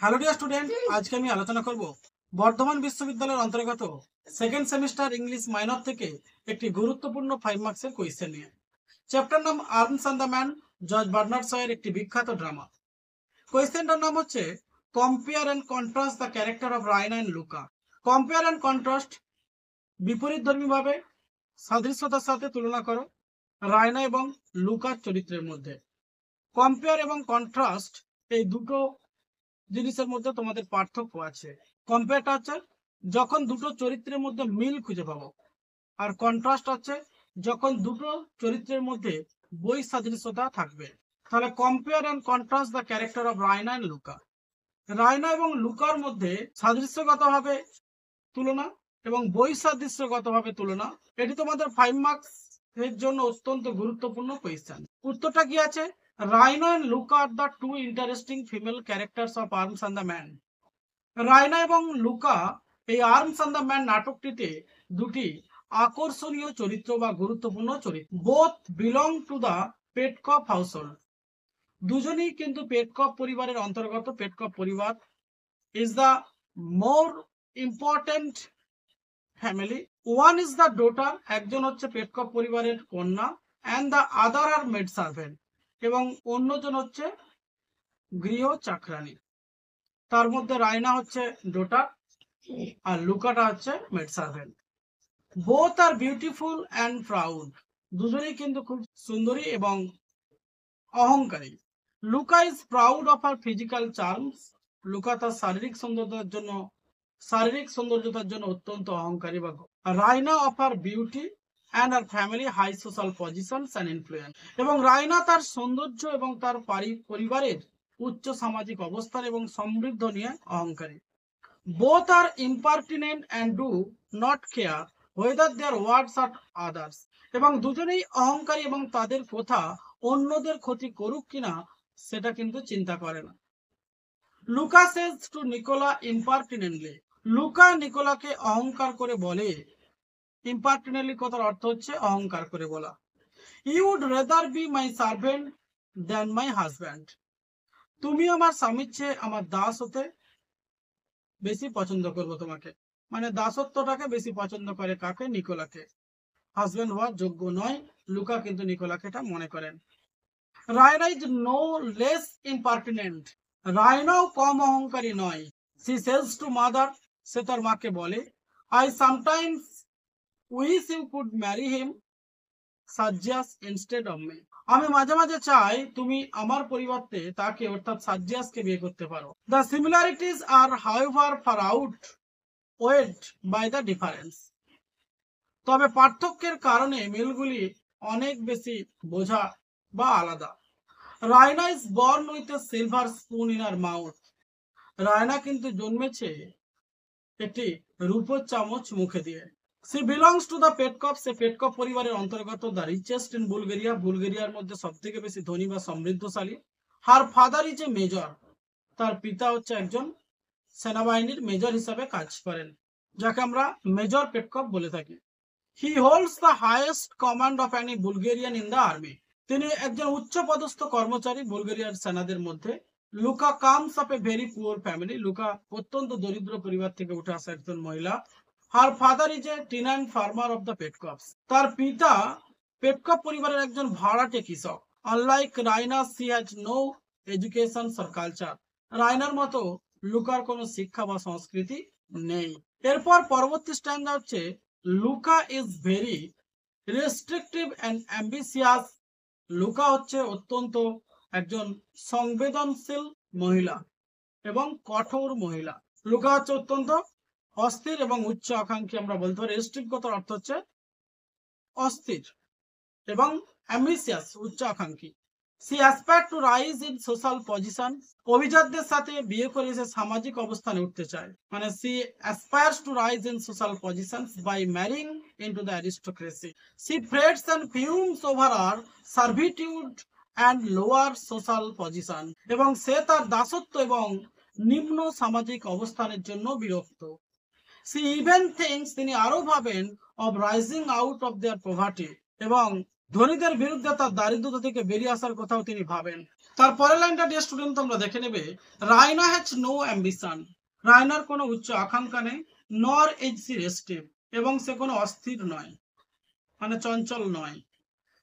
Hello dear student, আজকে আমি আলোচনা করব বর্ধমান বিশ্ববিদ্যালয়ের অন্তর্গত সেকেন্ড সেমিস্টার ইংলিশ মাইনর থেকে একটি গুরুত্বপূর্ণ 5 মার্কসের কোয়েশ্চেন নিয়ে। চ্যাপ্টার নাম Arms and the Man, George Bernard শয়ের একটি বিখ্যাত ড্রামা। কোয়েশ্চেনটার নাম হচ্ছে compare and contrast the character of Raina and Luka. Compare and contrast বিপরীতধর্মীভাবে সাদৃশ্যতার সাথে তুলনা করো রায়না এবং লুকার চরিত্রের মধ্যে। কম্পেয়ার এবং কন্ট্রাস্ট এই দুটো জিনিসের মধ্যে তোমাদের পার্থক্য আছে। কম্পেয়ারটা হচ্ছে যখন দুটো চরিত্রের মধ্যে মিল খুঁজে পাবো, আর কন্ট্রাস্ট হচ্ছে যখন দুটো চরিত্রের মধ্যে বৈসাদৃশ্যতা থাকবে। তাহলে compare and contrast the character of Raina and Luka. Raina এবং লুকার মধ্যে সাদৃশ্যগতভাবে তুলনা এবং বৈসাদৃশ্যগতভাবে তুলনা, এটি তোমাদের 5 মার্কস এর জন্য অত্যন্ত গুরুত্বপূর্ণ কোয়েশ্চেন। উত্তরটা কি আছে? Raina and Louka are the two interesting female characters of Arms and the Man. Raina এবং লুকা এই আর্মস অ্যান্ড দ্য ম্যান নাটকটিতে দুটি আকর্ষণীয় চরিত্র বা গুরুত্বপূর্ণ চরিত্র। Both belong to the Petkoff household. দুজনেই কিন্তু পেটকপ পরিবারের অন্তর্গত। পেটকপ পরিবার is the more important family. One is the daughter, একজন হচ্ছে পেটকপ পরিবারের কন্যা, and the other are maid servant, এবং অন্যজন হচ্ছে গৃহ চাকরানি। তার মধ্যে রায়না হচ্ছে ডটার আর লুকাটা হচ্ছে maid servant. Both are beautiful and proud, দুজনেই কিন্তু খুব সুন্দরী এবং অহংকারী। Luka is proud of her physical charms, Luka তার শারীরিক সৌন্দর্যতার জন্য অত্যন্ত অহংকারী। বা Raina of her beauty and her family high social positions and influence, এবং রায়না তার সৌন্দর্য এবং তার পরিবারের উচ্চ সামাজিক অবস্থান এবং সমৃদ্ধ নিয়ে অহংকারী। Both are impertinent and do not care whether their words are others, এবং দুজনেই অহংকারী এবং তাদের কথা অন্যদের ক্ষতি করুক কিনা সেটা কিন্তু চিন্তা করে না। Louka says to Nicola impertinently, Louka নিকোলাকে অহংকার করে বলে। ইম্পার্টিনেন্টলি কথার অর্থ হচ্ছে অহংকার করে বলা। You would rather be my servant than my husband, তুমি আমার স্বামীর চেয়ে আমার দাস হতে বেশি পছন্দ করবো তোমাকে। মানে দাসত্বটাকে বেশি পছন্দ করে কাকে? নিকোলাকে। হাজবেন্ড হওয়ার যোগ্য নয় লুকা, কিন্তু নিকোলাকে এটা মনে করেন। Raina is no less impertinent, রায়নাও কম অহংকারী নয়। সি সেলস টু মাদার, সে তার মাকে বলে, I sometimes wish you could marry him সাজ্জাস ইনস্টেড অফ মি, আমি মাঝে মাঝে চাই তুমি আমার পরিবর্তে তাকে অর্থাৎ সাজ্জাসকে বিয়ে করতে পারো। The similarities are however far outweighed by the difference, তবে পার্থক্যের কারণে মিলগুলি অনেক বেশি বোঝা বা আলাদা। Raina is born with a silver spoon in her mouth, Raina কিন্তু জন্মেছে একটি রূপোর চামচ মুখে দিয়ে। She belongs to the Petkoff, সে পেটকপ পরিবারের অন্তর্গত। দ্য রিচেস্ট ইন বুলগেরিয়া, বুলগেরিয়ার মধ্যে সব থেকে বেশি ধনী বা সমৃদ্ধশালী। হার ফাদার ইজ এ মেজর, তার পিতা হচ্ছে একজন সেনাবাহিনীর মেজর হিসাবে কাজ করেন, যাকে আমরা মেজর পেটকপ বলে থাকি। He holds the highest command of any Bulgarian in the army, তিনি একজন উচ্চপদস্থ কর্মচারী বুলগেরিয়ার সেনাদের মধ্যে। Louka comes of a very poor family, লুকা অত্যন্ত দরিদ্র পরিবার থেকে উঠে আসা একজন মহিলা। Her father is a tenant farmer of the Petkoffs, তার পিতা পেটকপ পরিবারের একজন ভাড়াটে কৃষক। Unlike Raina, she has no education or culture, রায়নার মতো লুকার কোনো শিক্ষা বা সংস্কৃতি নেই। এরপর পরবর্তী স্ট্যান্ডার্ড হচ্ছে Luka is very restrictive and ambitious, Luka হচ্ছে অত্যন্ত একজন সংবেদনশীল মহিলা এবং কঠোর মহিলা। লুকা হচ্ছে অত্যন্ত অস্থির এবং উচ্চ আকাঙ্ক্ষী, আমরা বলতে পারি। রেস্ট্রিক্ট কথার অর্থ হচ্ছে অস্থির এবং অ্যাম্বিশিয়াস উচ্চ আকাঙ্ক্ষী। She aspire to rise in social position, অভিজাতদের সাথে বিয়ে করে সে সামাজিক অবস্থানে উঠতে চায়। মানে she aspires to rise in social positions by marrying into the aristocracy, she frets and fumes over her servitude and lower social position, এবং সে তার দাসত্ব এবং নিম্ন সামাজিক অবস্থানের জন্য বিরক্ত। সি ইভেন থিংস, তিনি আরো ভাবেন, of rising out of their poverty, এবং ধনীদের বিরুদ্ধে তার দারিদ্রতা থেকে বেরিয়ে আসার কথাও তিনি ভাবেন। তার পরের লাইনটা ডিয়ার স্টুডেন্ট তোমরা দেখে নেবে, রাইনা হ্যাজ নো অ্যাম্বিশন। রাইনার কোনো উচ্চ আকাঙ্ক্ষা নেই, নর ইজ সি রেস্টিভ, এবং সে কোনো অস্থির নয়, মানে চঞ্চল নয়।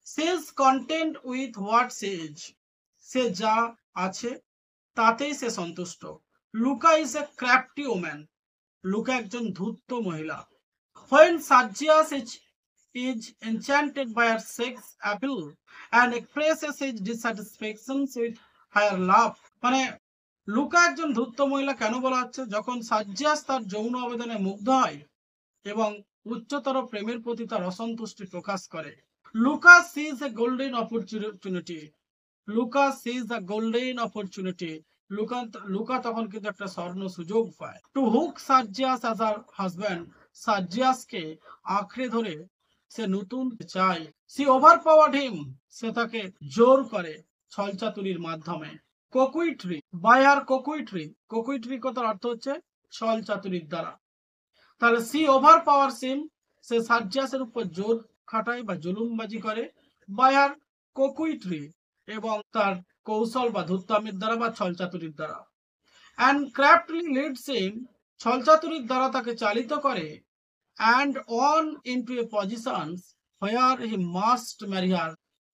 She is content with what she is, সে যা আছে তাতেই সে সন্তুষ্ট। Louka is a crafty woman, Louka একজন ধূর্ত মহিলা। When Sargius is enchanted by her sex appeal and expresses his dissatisfaction with her love, মানে লুকা একজন ধূর্ত মহিলা কেন বলা হচ্ছে? যখন সার্জিয়াস তার যৌন আবেদনে মুগ্ধ হয় এবং উচ্চতর প্রেমের প্রতি তার অসন্তুষ্টি প্রকাশ করে। Louka sees a golden opportunity, Louka sees a golden opportunity, Louka তখন কিন্তু একটা স্বর্ণ সুযোগ পায়। To hook Sergius as her husband, সার্জিয়াসকে আঁকড়ে ধরে সে নতুন চায়। সি ওভারপাওয়ার্ড হিম, সে তাকে জোর করে ছলচাতুরির মাধ্যমে। কোকুইট্রি, বাই আর কোকুইট্রি, কোকুইট্রি কথার অর্থ হচ্ছে ছলচাতুরির দ্বারা। তাহলে সি ওভারপাওয়ার সিম, সে সার্জিয়াসের উপর জোর খাটায় বা জুলুমবাজি করে। বাই আর কোকুইট্রি, এবং তার কৌশল বা ধূর্তামির দ্বারা বা ছলচাতুরির দ্বারা। অ্যান্ড ক্রাফটলি লিডস হিম, ছলচাতুরির দ্বারা তাকে চালিত করে। and on into a position where he must marry her,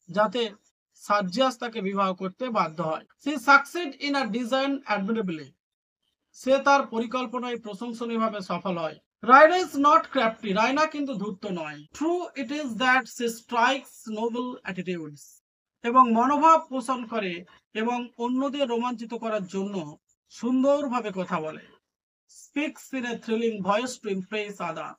যাতে সার্জিয়াস তাকে বিবাহ করতে বাধ্য হয়। She succeed in a design admirably, সে তার পরিকল্পনায় প্রশংসনীয়ভাবে সফল হয়। Raina is not crafty, Raina কিন্তু ধূর্ত নয়। True it is that she strikes noble attitudes, এবং মনোভাব পোষণ করে এবং অন্যদের রোমাঞ্চিত করার জন্য সুন্দরভাবে কথা বলে। Speaks in a thrilling voice to impress others,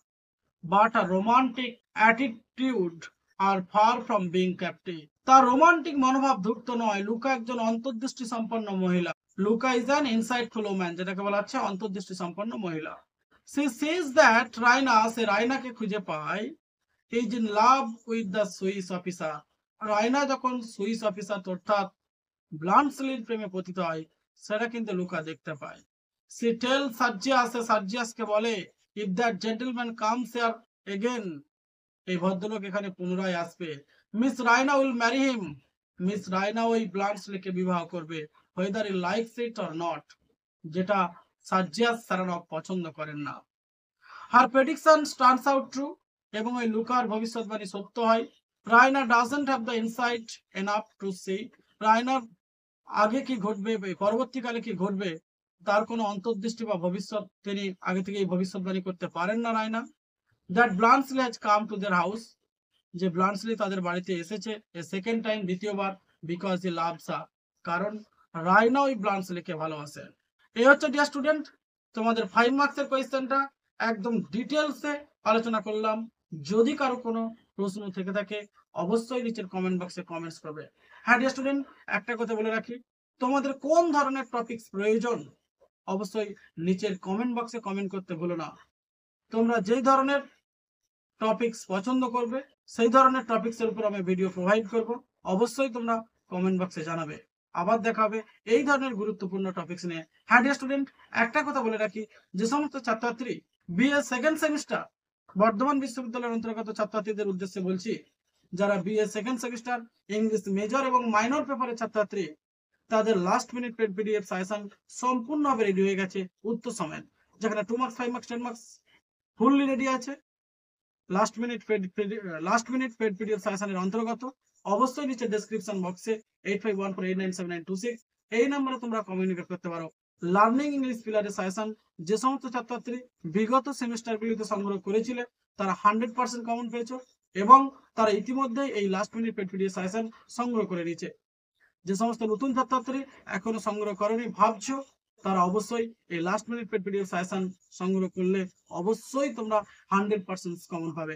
but a romantic attitude are far from being captive. তার রোমান্টিক মনোভাব ধূর্ত নয়। লুকা একজন অন্তর্দৃষ্টি সম্পন্ন মহিলা। Luka is an insightful woman, যেটাকে বলা হচ্ছে অন্তর্দৃষ্টি সম্পন্ন মহিলা। সি সেজ দ্যাট রাইনা, সে রাইনাকে খুঁজে পায়, is in love with the Swiss officer. Raina যখন সুইস অফিসার অর্থাৎ ব্লান্টসলির প্রেমে পতিত হয়, সেটা কিন্তু লুকা দেখতে পায়। সি টেল সার্জিয়াস, সার্জিয়াসকে বলে, if that gentleman comes here again, এই ভদ্রলোক এখানে পুনরায় আসবে, miss Raina will Mary him, miss Raina ওই ব্লান্টসলিকে বিবাহ করবে, whether he likes it or not, যেটা সার্জিয়াস সারানফ পছন্দ করেন না। Her prediction turns out true, এবং ওই লুকার ভবিষ্যৎবাণী সত্য হয়। Raina doesn't have the insight enough to see, রাইনার আগে কি ঘটবে, পরবর্তীকালে কি ঘটবে, তার কোনো অন্তর্দৃষ্টি বা ভবিষ্যৎ তিনি আগে থেকে ভবিষ্যৎবাণী করতে পারেন না Raina. That Bluntschli has come to their house, যে ব্লান্টসলি তাদের বাড়িতে এসেছে এ সেকেন্ড টাইম, দ্বিতীয়বার, বিকজ হি লাভস হার, কারণ রাইনা ওই ব্লান্টসলিকে ভালোবাসে। এই হচ্ছে ডিয়ার স্টুডেন্ট তোমাদের 5 মার্কসের কোয়েশ্চেনটা, একদম ডিটেলসে আলোচনা করলাম। যদি কারো কোনো প্রশ্ন থেকে থাকে অবশ্যই নিচের কমেন্ট বক্সে কমেন্টস করবে। হ্যাঁ ডিয়ার স্টুডেন্ট, একটা কথা বলে রাখি, তোমাদের কোন ধরনের টপিকস প্রয়োজন অবশ্যই নিচের কমেন্ট বক্সে কমেন্ট করতে ভুলো না। তোমরা যেই ধরনের টপিকস পছন্দ করবে সেই ধরনের টপিকসের উপর আমি ভিডিও প্রোভাইড করব, অবশ্যই তোমরা কমেন্ট বক্সে জানাবে। আবার দেখা হবে এই ধরনের গুরুত্বপূর্ণ টপিকস নিয়ে। হ্যাঁ ডিয়ার স্টুডেন্ট, একটা কথা বলে রাখি, যে সমস্ত ছাত্রছাত্রী বিএ সেকেন্ড সেমিস্টার, বর্ধমান বিশ্ববিদ্যালয়ের অন্তর্গত ছাত্রছাত্রীদের উদ্দেশ্যে বলছি, যারা BA second semester English major এবং মাইনর পেপারের ছাত্রছাত্রী, তাদের last minute paid PDF suggestion সম্পূর্ণভাবে রেডি হয়ে গেছে উত্তর সমেত, যেখানে 2 marks 5 marks 10 marks fully ready আছে। লাস্ট মিনিট পেড পিডিএফ সাজেশনের অন্তর্গত। অবশ্যই নিচে ডেসক্রিপশন বক্সে 8514897926 এই নম্বরে তোমরা কমিউনিকেট করতে পারো। লার্নিং ইংলিশ পিলারের সাজেশন যে সমস্ত ছাত্রছাত্রী বিগত সেমিস্টারগুলিতে সংগ্রহ করেছিলে তারা 100% কমন পেয়েছো, এবং তারা ইতিমধ্যেই এই last minute paid PDF suggestion সংগ্রহ করে নিয়েছে। যে সমস্ত নতুন ছাত্রছাত্রী এখনো সংগ্রহ করেনি ভাবছো, তারা অবশ্যই এই last minute paid PDF suggestion সংগ্রহ করলে অবশ্যই তোমরা 100% কমন পাবে।